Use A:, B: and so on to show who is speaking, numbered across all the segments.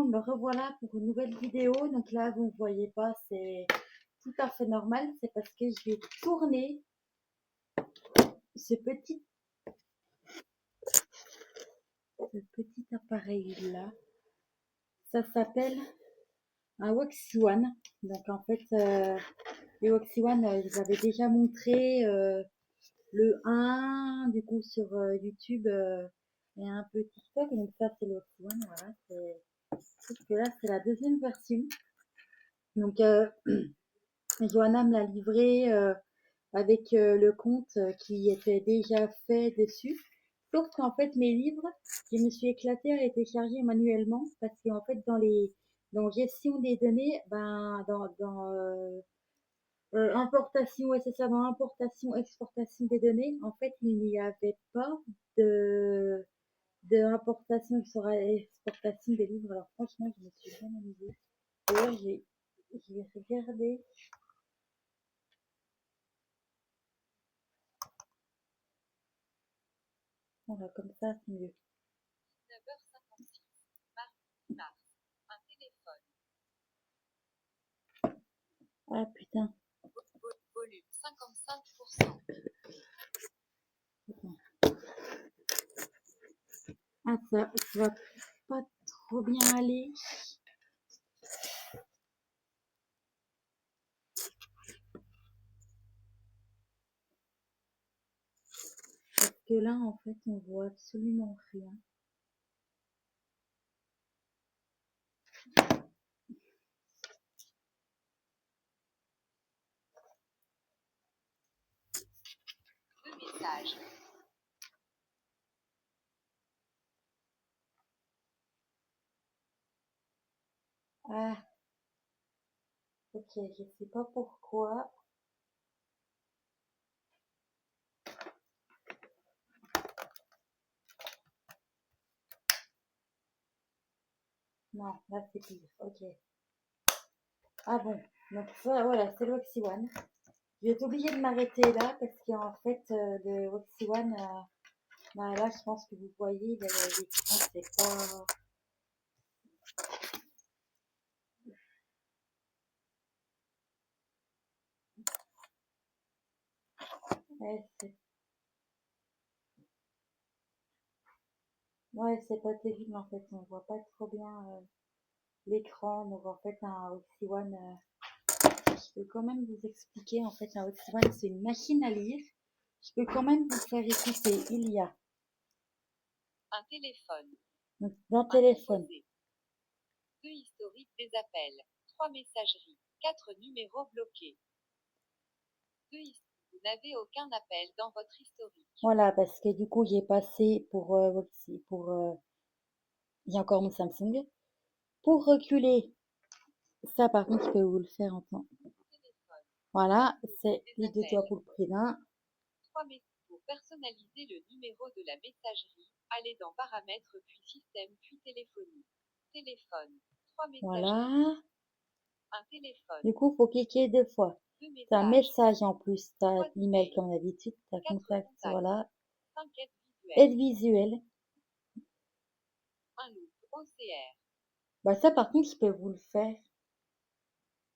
A: monde, me revoilà pour une nouvelle vidéo. Donc là, vous ne voyez pas, c'est tout à fait normal. C'est parce que je vais tourner ce petit appareil-là. Ça s'appelle un Woxy One. Donc en fait, les Woxy One, je vous avais déjà montré le 1, du coup, sur YouTube et un peu TikTok. Donc ça, c'est le Woxy One. Voilà, sauf que là, c'est la deuxième version. Donc, Johanna me l'a livré avec le compte qui était déjà fait dessus. Sauf qu'en fait, mes livres, je me suis éclatée à les télécharger manuellement parce qu'en fait, dans gestion des données, ben, dans importation, ouais, c'est ça, dans importation, exportation des données, en fait, il n'y avait pas de, de importation, exportation des livres. Alors, franchement, je me suis bien amusée. D'ailleurs, j'ai regardé. Voilà, comme ça, c'est mieux.
B: 19h56, mardi mars. Un téléphone.
A: Ah putain.
B: Volume 55%.
A: Ah, ça va pas trop bien aller. Parce que là, en fait, on voit absolument rien.
B: Deux messages.
A: Ah, ok, je sais pas pourquoi. Non, là, c'est pire. Ok. Ah bon, donc ça, voilà, c'est le Woxy One. Je vais être obligée de m'arrêter là parce qu'en fait, le Woxy One, bah, là, je pense que vous voyez, l'écran, c'est pas... Ouais, c'est pas terrible en fait, on voit pas trop bien l'écran. Donc en fait, un Woxy One, je peux quand même vous expliquer. En fait, un Woxy One, c'est une machine à lire. Je peux quand même vous faire écouter. Il y a
B: Un téléphone.
A: donc, dans le
B: Un
A: téléphone.
B: composé. Deux historiques des appels. Trois messageries. Quatre numéros bloqués. Vous n'avez aucun appel dans votre historique.
A: Voilà, parce que du coup, j'ai passé pour Woxy, j'ai encore mon Samsung. Pour reculer, ça par contre, je peux vous le faire en temps.
B: Téléphone.
A: Voilà, c'est
B: Des
A: les deux doigts
B: appels.
A: pour le prix d'un.
B: Trois messages. Pour personnaliser le numéro de la messagerie, allez dans Paramètres puis Système puis Téléphonie. Téléphone. Trois messageries.
A: Voilà.
B: Un téléphone.
A: Du coup, faut cliquer deux fois.
B: Deux
A: T'as un
B: messages.
A: message en plus, t'as
B: Trois
A: l'email
B: emails.
A: comme d'habitude, t'as
B: Quatre
A: contact,
B: contacts.
A: voilà.
B: Cinq aides
A: Aide
B: visuelles.
A: visuelle.
B: Un loop OCR.
A: Bah ça par contre, je peux vous le faire.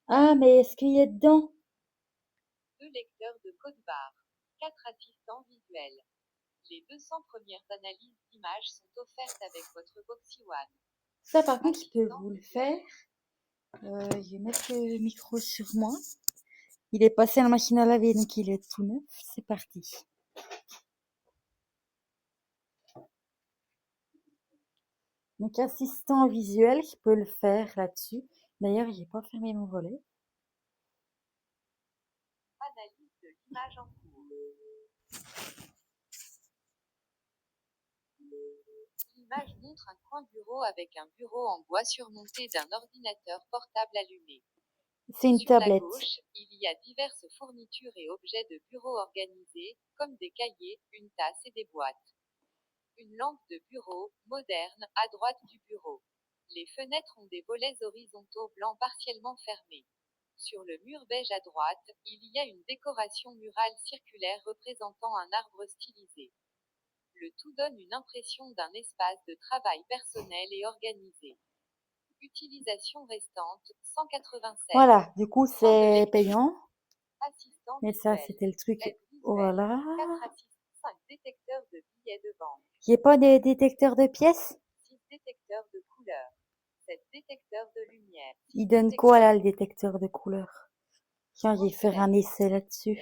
A: Ah, mais est-ce qu'il y a dedans?
B: Deux lecteurs de code barre. Quatre assistants visuels. Les 200 premières analyses d'images sont offertes avec votre Woxy One.
A: Ça par contre, je peux vous le faire. Je vais mettre le micro sur moi. Il est passé à la machine à laver, donc il est tout neuf. C'est parti. Donc assistant visuel, je peux le faire là-dessus. D'ailleurs, j'ai pas fermé mon volet.
B: Analyse de l'image en cours. L'image montre un coin bureau avec un bureau en bois surmonté d'un ordinateur portable allumé.
A: C'est une
B: Sur la
A: tablette.
B: gauche, il y a diverses fournitures et objets de bureau organisés, comme des cahiers, une tasse et des boîtes. Une lampe de bureau, moderne, à droite du bureau. Les fenêtres ont des volets horizontaux blancs partiellement fermés. Sur le mur beige à droite, il y a une décoration murale circulaire représentant un arbre stylisé. Le tout donne une impression d'un espace de travail personnel et organisé. Utilisation restante, 187.
A: Voilà, du coup,
B: Fin de
A: c'est
B: lecture.
A: payant.
B: Assistant
A: Mais ça,
B: visuel.
A: c'était le truc.
B: Aide visuelle.
A: Voilà.
B: 4 assistants. 5 détecteurs de billets de banque.
A: Il n'y a pas de détecteur de pièces?
B: 6 détecteurs de couleurs. 7 détecteurs de lumière.
A: Il donne quoi là, le détecteur de couleurs? Tiens, je vais
B: Rose
A: faire un
B: terre.
A: essai là-dessus.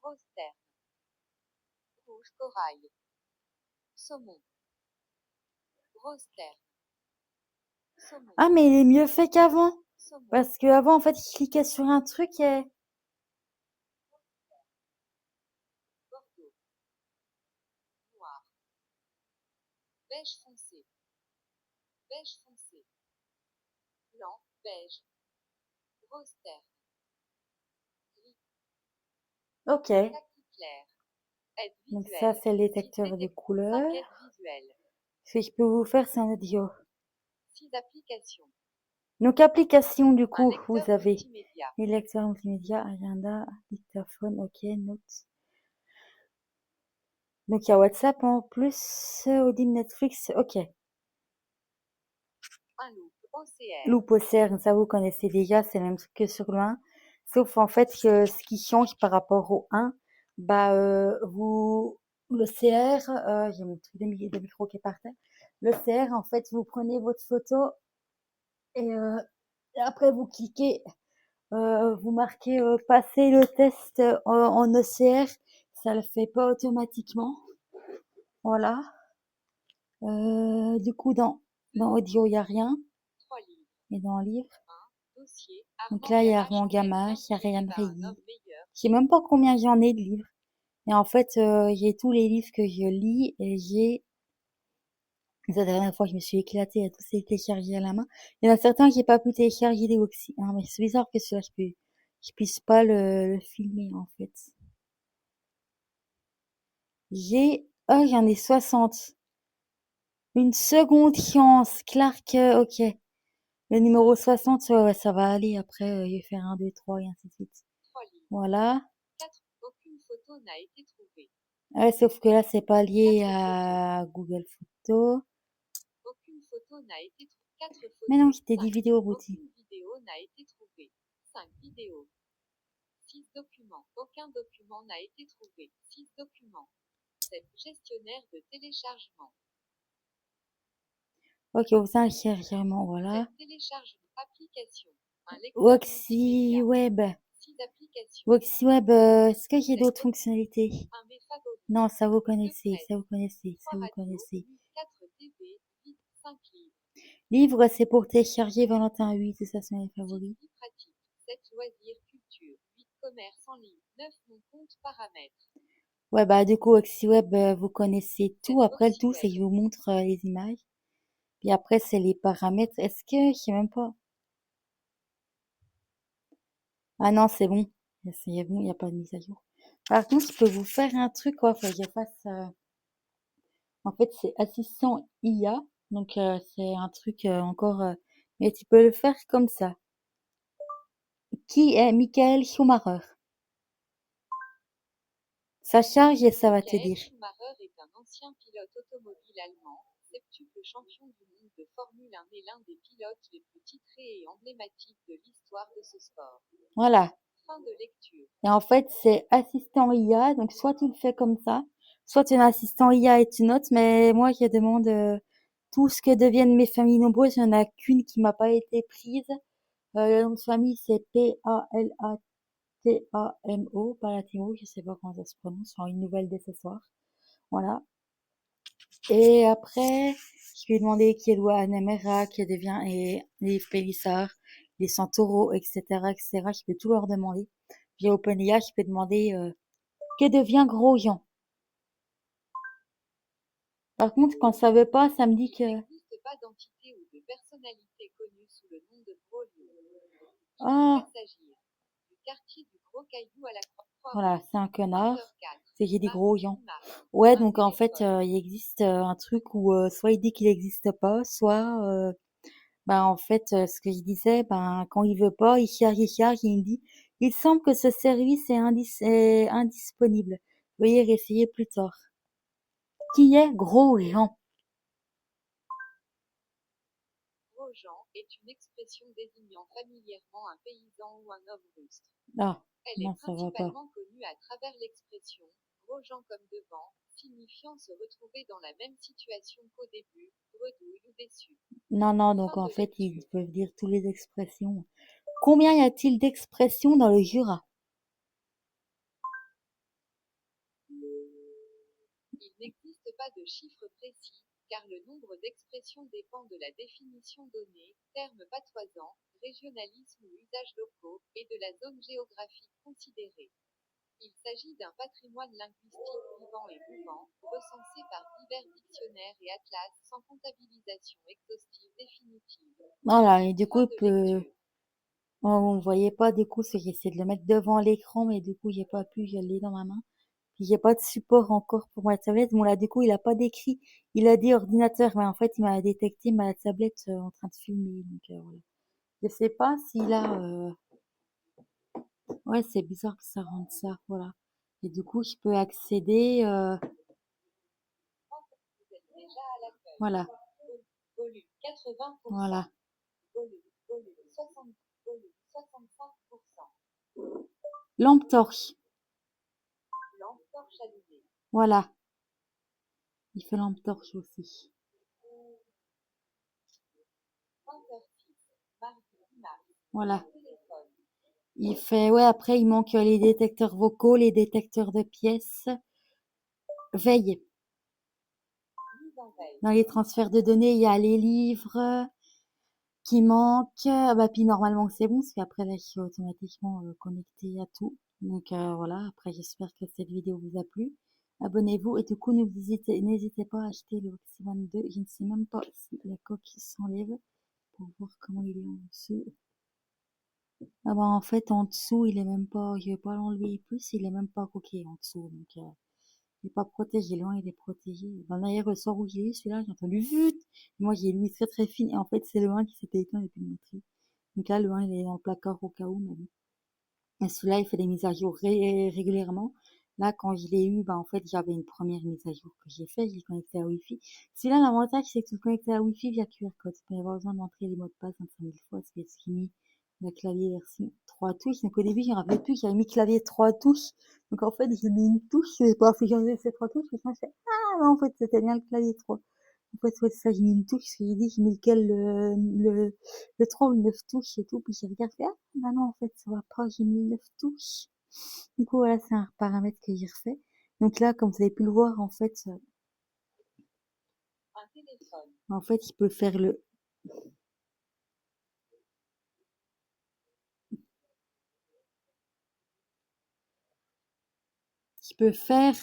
B: Rose terre. Rouge corail. Saumon. Rose terre. Saumon.
A: Ah, mais il est mieux fait qu'avant.
B: Saumon.
A: Parce que avant, en fait, il cliquait sur un truc et...
B: Bordeaux. Noir. Beige foncé. Beige foncé. Blanc. Beige. Rose terre. Gris.
A: Ok.
B: Kaki clair. Aide
A: Donc
B: visuelle.
A: ça, c'est le
B: 6
A: détecteur de
B: détecteurs.
A: couleurs.
B: 5 aides visuelles.
A: Ce que je peux vous faire, c'est un audio.
B: 6 applications.
A: Donc, application, du
B: Un
A: coup,
B: lecteur
A: vous avez
B: multimédia.
A: les lecteurs multimédia, agenda, dictaphone, ok, notes. Donc, il y a WhatsApp en plus, Audible, Netflix, ok.
B: Un loop OCR.
A: Loop OCR, ça vous connaissez déjà, c'est le même truc que sur le 1. Sauf en fait que ce qui change par rapport au 1, bah, le CR, j'ai mon truc de micro qui est par terre. Le CR, en fait, vous prenez votre photo et après vous cliquez, vous marquez passer le test en OCR, ça le fait pas automatiquement. Voilà. Du coup, dans audio, il y a rien.
B: 3 livres.
A: Et dans livre.
B: 1 dossier.
A: Donc là, il y a Armand Gamache, il y a Ryan Reilly. Je sais même pas combien j'en ai de livres. Et en fait, j'ai tous les livres que je lis et j'ai... La dernière fois, je me suis éclatée à tous les télécharger à la main. Il y en a certains que j'ai pas pu télécharger des Oxy. Ah, mais c'est bizarre que celui-là, je puisse pas le filmer, en fait. J'en ai 60. Une seconde chance. Clark, ok. Le numéro 60, ouais, ça va aller. Après, je vais faire 1, 2, 3 et ainsi de suite.
B: 3 livres.
A: Voilà.
B: 4. Aucune photo n'a été trouvée.
A: Ouais, sauf que là, c'est pas lié à Google Photos.
B: Aucune photo n'a été trouvée. 4 photos.
A: Mais non, je t'ai dit
B: 5.
A: vidéo routing.
B: Aucune vidéo n'a été trouvée. 5 vidéos. 6 documents. Aucun document n'a été trouvé. 6 documents. 7 gestionnaire de téléchargement.
A: Ok, au sein, chargement, voilà.
B: 7 téléchargement. Application. Un lecteur
A: Woxy
B: multimédia.
A: Web.
B: 6 applications.
A: Woxy Web, est-ce que j'ai d'autres fonctionnalités?
B: Un mes favoris.
A: Non, ça vous
B: 2
A: connaissez,
B: presse.
A: ça vous connaissez,
B: 3
A: ça vous
B: radio.
A: connaissez.
B: 4 TV. 8. 5 livres.
A: Livre, c'est pour télécharger Valentin 8, tout ça, c'est mes
B: 6
A: favoris.
B: vie pratique. 7 loisirs culture. 8 commerce en ligne. 9 mon compte paramètres.
A: Ouais, bah, du coup, Woxy Web, vous connaissez tout. Après, le tout, c'est que
B: Web.
A: je vous montre les images. Puis après, c'est les paramètres. Est-ce que, je sais même pas. Ah non, c'est bon. C'est bon, il n'y a pas de mise à jour. Par contre, je peux vous faire un truc, quoi. Faut que je fasse, en fait, c'est assistant IA. Donc, c'est un truc encore, mais tu peux le faire comme ça. Qui est Michael Schumacher? Ça charge et ça va te
B: Michael
A: dire.
B: Schumacher est un ancien pilote automobile allemand, septuple champion du monde de Formule 1 et l'un des pilotes les plus titrés et emblématiques de l'histoire de ce sport.
A: Voilà.
B: Fin de lecture.
A: Et en fait, c'est assistant IA. Donc, soit tu le fais comme ça, soit tu es un assistant IA et tu notes. Mais moi, je demande tout ce que deviennent mes familles nombreuses. Il n'y en a qu'une qui m'a pas été prise. Le nom de famille, c'est Palatamo, Palatimo, je sais pas comment ça se prononce, enfin, une nouvelle dès ce soir. Voilà. Et après, je lui ai demandé qui est Loi Nemera, qui devient et les Pélissard, les Centaures, etc., etc. Je peux tout leur demander. J'ai OpenAI, je peux demander que devient Grosjean. Par contre, quand ça veut pas, ça me dit que...
B: Il n'existe pas d'entité ou de personnalité connue sous le nom de Gros Lion. Il
A: Ah,
B: pourrait s'agir du quartier du Gros Caillou à la Croix.
A: voilà, c'est un connard. C'est j'ai des
B: Marc
A: Grosjean.
B: Marc.
A: Ouais,
B: Un
A: donc en fait,
B: téléphone.
A: il existe un truc où soit il dit qu'il n'existe pas, soit ben en fait, ce que je disais, ben quand il veut pas, il charge et il me dit, il semble que ce service est indisponible. Veuillez réessayer plus tard. Qui est Grosjean?
B: Grosjean est une expression désignant familièrement un paysan ou un homme rustre.
A: Ah,
B: Elle
A: non,
B: est
A: ça va pas.
B: principalement connue à travers l'expression Grosjean comme devant, signifiant se retrouver dans la même situation qu'au début, bredouille ou déçu.
A: Non, non, donc
B: Fin
A: en
B: de
A: fait, ils
B: lecture.
A: peuvent dire toutes les expressions. Combien y a-t-il d'expressions dans le Jura?
B: Il n'existe pas de chiffre précis, car le nombre d'expressions dépend de la définition donnée, termes patoisants, régionalisme ou usages locaux, et de la zone géographique considérée. Il s'agit d'un patrimoine linguistique vivant et mouvant, recensé par divers dictionnaires et atlas sans comptabilisation exhaustive définitive.
A: Voilà, et du coup,
B: Fin
A: il
B: de
A: peut...
B: lecture.
A: On ne voyait pas, du coup, j'ai essayé de le mettre devant l'écran, mais du coup, j'ai pas pu, je l'ai dans ma main. Puis j'ai pas de support encore pour ma tablette. Bon, là, du coup, il a pas décrit. Il a dit ordinateur, mais en fait, il m'a détecté ma tablette en train de filmer. Donc, voilà. Je sais pas s'il a... Ouais, c'est bizarre que ça rende ça, voilà. Et du coup, je peux accéder...
B: Vous êtes déjà à l'accueil.
A: Voilà,
B: Volume 80%.
A: voilà.
B: Volume 60. Volume 65%.
A: Lampe torche,
B: Lampe torche allumée.
A: voilà. Il fait lampe torche aussi.
B: 20h06. Mardi 10 mars.
A: Voilà.
B: Téléphone.
A: Il fait... Ouais, après, il manque les détecteurs vocaux, les détecteurs de pièces. Veille.
B: Mise en veille.
A: Dans les transferts de données, il y a les livres qui manquent. Bah, puis normalement, c'est bon, parce qu'après, là, je suis automatiquement connecté à tout. Donc, voilà. Après, j'espère que cette vidéo vous a plu. Abonnez-vous. Et du coup, n'hésitez pas à acheter le Oxy 22. Je ne sais même pas si la coque s'enlève pour voir comment il est en dessous. Ah bah, en fait, en dessous, il est même pas, je vais pas l'enlever plus, il est même pas coqué en dessous. Donc, il est pas protégé, loin, il est protégé. Ben, d'ailleurs, le soir où j'ai eu celui-là, j'ai entendu vite. Moi, j'ai lu très très fine. Et en fait, c'est le 1 qui s'était éteint depuis une batterie. Donc là, le 1, il est dans le placard au cas où, mais bon. Et celui-là, il fait des mises à jour régulièrement. Là, quand je l'ai eu, bah, en fait, j'avais une première mise à jour que j'ai fait, je l'ai connecté à Wi-Fi. Celui-là, l'avantage, c'est que tu le connectes à Wi-Fi via QR code. Tu peux avoir besoin d'entrer les mots de passe 25 000 fois, c'est ce qui mis le clavier version 3 touches. Donc, au début, je me rappelais plus, j'avais mis clavier 3 touches. Donc, en fait, j'ai mis une touche, je sais pas, fait changer ces 3 touches, et je me suis fait, ah, non, en fait, c'était bien le clavier 3. En fait, ouais, ça, j'ai mis une touche, parce que j'ai dit, j'ai mis lequel, le 3 ou le 9 touches et tout, puis j'ai regardé, ah, bah non, en fait, ça va pas, j'ai mis 9 touches. Du coup, voilà, c'est un paramètre que j'ai refait. Donc là, comme vous avez pu le voir,
B: Un téléphone.
A: en fait, il peut faire il peut faire,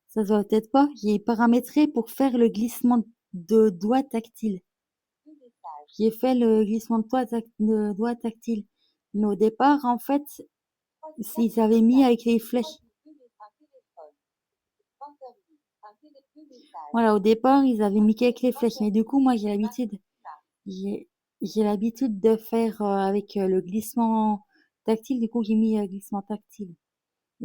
A: ça se voit peut-être pas, j'ai paramétré pour faire le glissement de doigt tactile.
B: Deux messages.
A: J'ai fait le glissement de doigt tactile. Mais au départ, en fait, ils avaient mis avec les flèches.
B: Un téléphone. 20h08. Deux messages.
A: Voilà, au départ, ils avaient mis qu'avec les flèches. Mais du coup, moi, j'ai, j'ai l'habitude de faire avec le glissement tactile. Du coup, j'ai mis glissement tactile.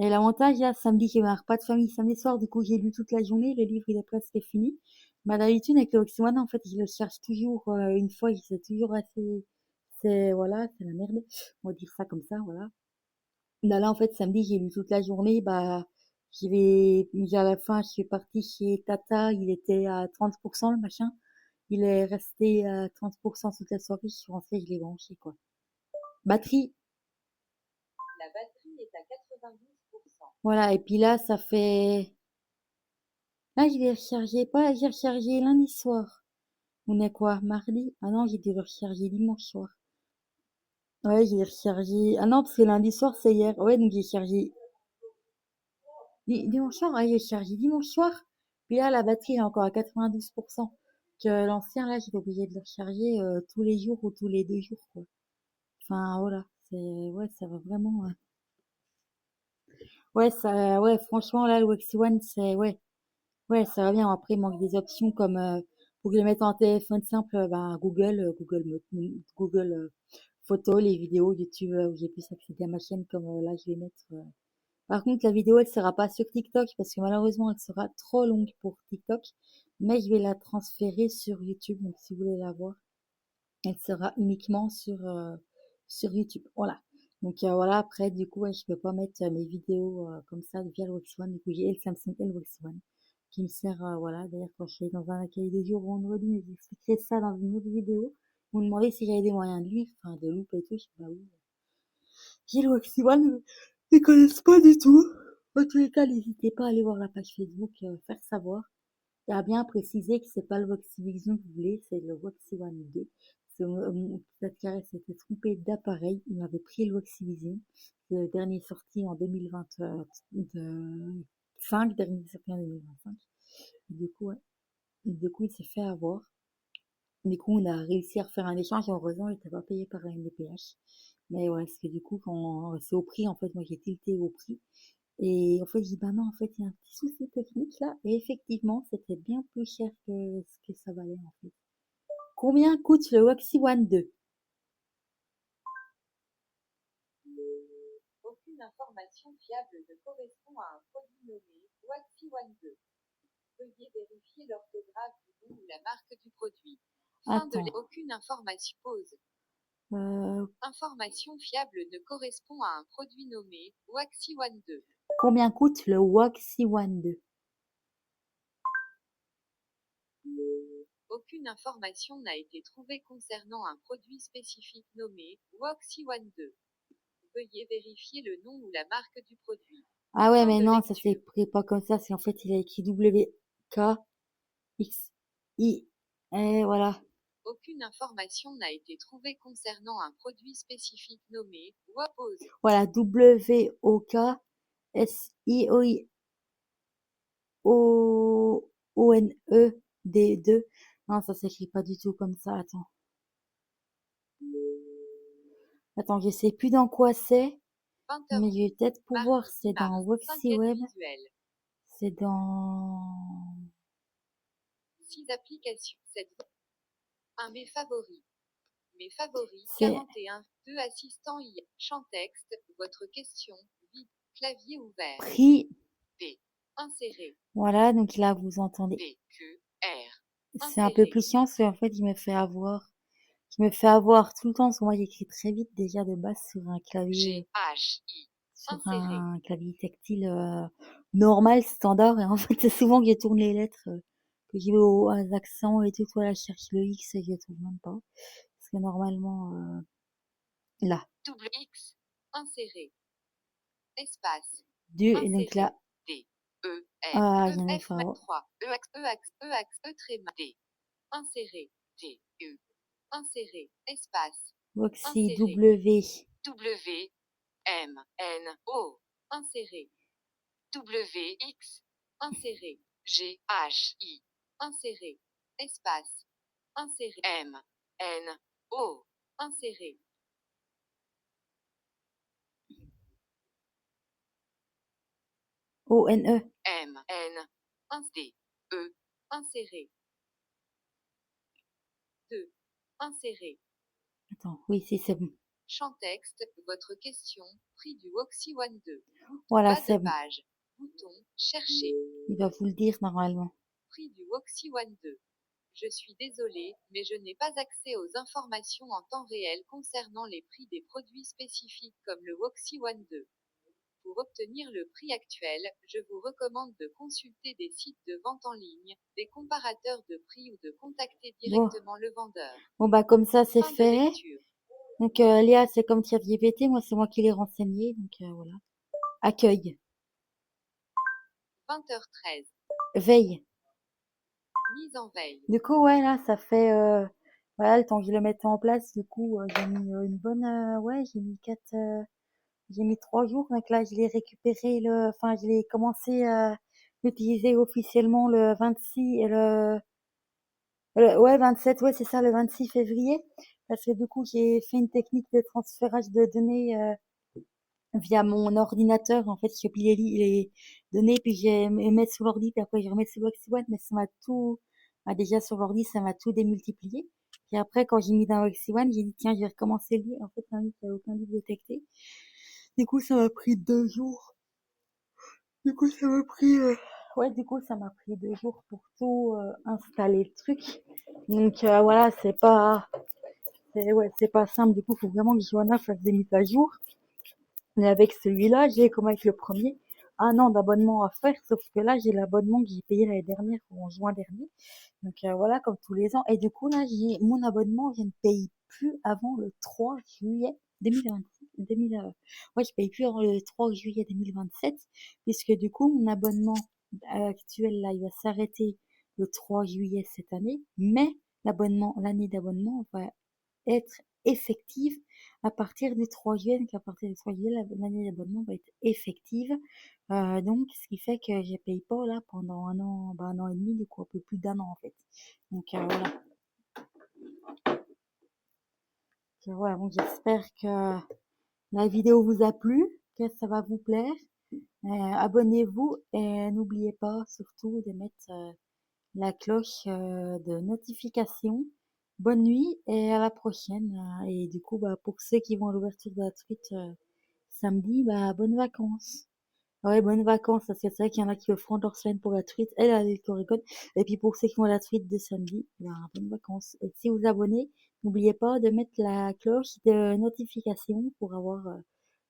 A: Et l'avantage, là, samedi, j'ai eu un repas de famille samedi soir. Du coup, j'ai lu toute la journée. Le livre, il est presque fini. Mais d'habitude, avec le Oxymane, en fait, je le cherche toujours une fois. C'est toujours assez... voilà, c'est la merde. On va dire ça comme ça, voilà. Là, en fait, samedi, j'ai lu toute la journée. Bah, à la fin, je suis partie chez Tata. Il était à 30%, le machin. Il est resté à 30% toute la soirée. Je suis rentrée, je l'ai branché, quoi. Batterie,
B: La batterie est à 92%.
A: voilà. Et puis là, ça fait... Là, je l'ai rechargé. Pas, j'ai rechargé lundi soir. On est quoi? Mardi? Ah non, j'ai dû le recharger dimanche soir. Ouais, j'ai rechargé... Ah non, parce que lundi soir, c'est hier. Ouais, donc j'ai chargé... Dimanche soir? Ouais, j'ai chargé dimanche soir. Puis là, la batterie est encore à 92%. Que l'ancien, là, j'étais obligée de le recharger tous les jours ou tous les 2 jours, quoi. Enfin, voilà. Ouais, ça va vraiment... Ouais, ça... Ouais, franchement, là, le Waxy One, c'est... Ouais. Ouais, ça va bien. Après, il manque des options comme pour les mettre en téléphone simple, ben, Google Photos, les vidéos YouTube où j'ai pu accéder à ma chaîne comme là je vais mettre. Par contre, la vidéo elle sera pas sur TikTok parce que malheureusement elle sera trop longue pour TikTok. mais je vais la transférer sur YouTube. Donc, si vous voulez la voir, elle sera uniquement sur YouTube. Voilà. Donc, voilà. Après, du coup, ouais, je peux pas mettre mes vidéos comme ça via le Wax One. Du coup, j'ai le Samsung et le Wax One qui me sert, voilà. D'ailleurs, quand je suis dans un accueil de jour vendredi, mais j'expliquerai ça dans une autre vidéo. Vous me demandez si j'avais des moyens de lire, enfin, de loupe et tout. Je dis, bah oui. J'ai le Wax One, ils connaissent pas du tout. En tous les cas, n'hésitez pas à aller voir la page Facebook, faire savoir. Et à bien préciser que c'est pas le Waxy Vision que vous voulez, c'est le Waxy One 2. Mon petit carré s'était trompé d'appareil. Il m'avait pris le Waxy Vision. Le dernier sorti en 2025, dernier sorti en 2025. Et du coup, ouais. Du coup, il s'est fait avoir. Du coup, on a réussi à refaire un échange. Et heureusement, il n'était pas payé par la NDPH. Mais ouais, parce que du coup, quand c'est au prix, en fait, moi j'ai tilté au prix. Et en fait, j'ai dit, bah non, en fait, il y a un petit souci technique là. Et effectivement, c'était bien plus cher que ce que ça valait en fait. Combien coûte le Waxy One 2?
B: Aucune information fiable ne correspond à un produit nommé Waxy One 2. Veuillez vérifier l'orthographe du nom ou la marque du produit. Aucune information. Pause. Information fiable ne correspond à un produit nommé Waxy One 2.
A: Combien coûte le Waxy One 2?
B: Aucune information n'a été trouvée concernant un produit spécifique nommé Waxy One 2. Veuillez vérifier le nom ou la marque du produit.
A: Ah ouais, mais non, ça s'écrit pas comme ça. C'est en fait, il a écrit WKXI. Et voilà.
B: Aucune information n'a été trouvée concernant un produit spécifique nommé Wapose.
A: Voilà, WOKSIOIONED2. Non, ça s'écrit pas du tout comme ça. Attends, je sais plus dans quoi c'est. Mais je vais peut-être pouvoir. C'est dans Waxy Web. C'est dans...
B: 6 applications. 7. 1 mes favoris. Mes favoris. 41. 2 assistants IA. Champ texte. Votre question. Vide. Clavier ouvert.
A: Prix.
B: P. Inséré.
A: Voilà, donc là vous entendez.
B: P. Q. R.
A: C'est un peu plus chiant parce qu'en fait il me fait avoir. Je me fais avoir tout le temps parce que moi j'écris très vite déjà de base sur un clavier.
B: G-H-I.
A: Sur un clavier tactile normal, standard. Et en fait c'est souvent que je tourne les lettres. Que j'y vais aux accents et tout. Voilà, je cherche le X et je le trouve même pas. Parce que normalement... là.
B: Double X. Inséré. Espace.
A: Et donc là.
B: D. E. R.
A: Ah,
B: E. F. 3. E. X. E. X. E. X. E. Tréma. D. Inséré. D. U. Inséré. Espace.
A: Waxy W.
B: W. M. N. O. Inséré. W. X. Inséré. G. H. I. Inséré. Espace. Inséré. M. N. O. Inséré.
A: O-N-E.
B: M. N. D. E. Inséré. 2. Inséré.
A: Attends, oui, si, c'est bon.
B: Champ texte, votre question, prix du Waxy One 2.
A: Voilà, c'est bon.
B: Page. Bouton, chercher.
A: Il va vous le dire normalement.
B: Prix du Waxy One 2. Je suis désolé, mais je n'ai pas accès aux informations en temps réel concernant les prix des produits spécifiques comme le Waxy One 2. Pour obtenir le prix actuel, je vous recommande de consulter des sites de vente en ligne, des comparateurs de prix ou de contacter directement le vendeur.
A: Bon, bah, comme ça, c'est fait. Donc, Léa, c'est comme ChatGPT. Moi, c'est moi qui l'ai renseigné. Donc, voilà. Accueil.
B: 20h13.
A: Veille.
B: Mise en veille.
A: Du coup, ouais, là, ça fait, voilà, le temps que je le mette en place. Du coup, j'ai mis une bonne, ouais, j'ai mis 3 jours. Donc là, je l'ai récupéré enfin, je l'ai commencé à l'utiliser officiellement le 26 et ouais, 27, ouais, c'est ça, le 26 février. Parce que du coup, j'ai fait une technique de transférage de données, via mon ordinateur. En fait, je plie les données, puis je les mets sur l'ordi, puis après, je remets sur Waxy One, mais ça m'a tout, déjà sur l'ordi, ça m'a tout démultiplié. Puis après, quand j'ai mis dans Waxy One, j'ai dit, tiens, je vais recommencer le livre. En fait, il n'y a aucun livre détecté. Du coup, ça m'a pris 2 jours. Du coup, ça m'a pris ouais, du coup, ça m'a pris 2 jours pour tout installer le truc. Donc voilà, c'est pas simple. Du coup, faut vraiment que Johanna fasse des mises à jour. Mais avec celui-là, j'ai comme avec le premier, 1 an d'abonnement à faire. Sauf que là, j'ai l'abonnement que j'ai payé l'année dernière ou en juin dernier. Donc voilà, comme tous les ans. Et du coup, là, j'ai mon abonnement, je ne paye plus avant le 3 juillet 2026. 2000, ouais, je paye plus avant le 3 juillet 2027, puisque du coup, mon abonnement actuel, là, il va s'arrêter le 3 juillet cette année. Mais l'année d'abonnement va être effective à partir du 3 juillet. Donc, à partir du 3 juillet, l'année d'abonnement va être effective. Donc, ce qui fait que je paye pas là pendant 1 an, 1 an et demi, du coup, un peu plus d'1 an en fait. Donc, voilà. Donc, j'espère que la vidéo vous a plu, que ça va vous plaire. Abonnez-vous et n'oubliez pas surtout de mettre la cloche de notification. Bonne nuit et à la prochaine. Et du coup, pour ceux qui vont à l'ouverture de la truite samedi, bonnes vacances. Ouais, bonnes vacances, parce que c'est vrai qu'il y en a qui le feront leur semaine pour la truite, et la l'Oregon. Et puis pour ceux qui vont à la truite de samedi, bonnes vacances. Et si vous abonnez, n'oubliez pas de mettre la cloche de notification pour avoir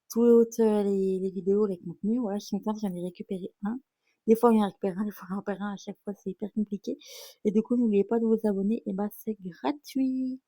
A: toutes les vidéos, les contenus. Voilà, je suis contente, j'en ai récupéré un. Des fois, j'en récupère un, des fois, j'en récupère un. À chaque fois, c'est hyper compliqué. Et du coup, n'oubliez pas de vous abonner. Et c'est gratuit.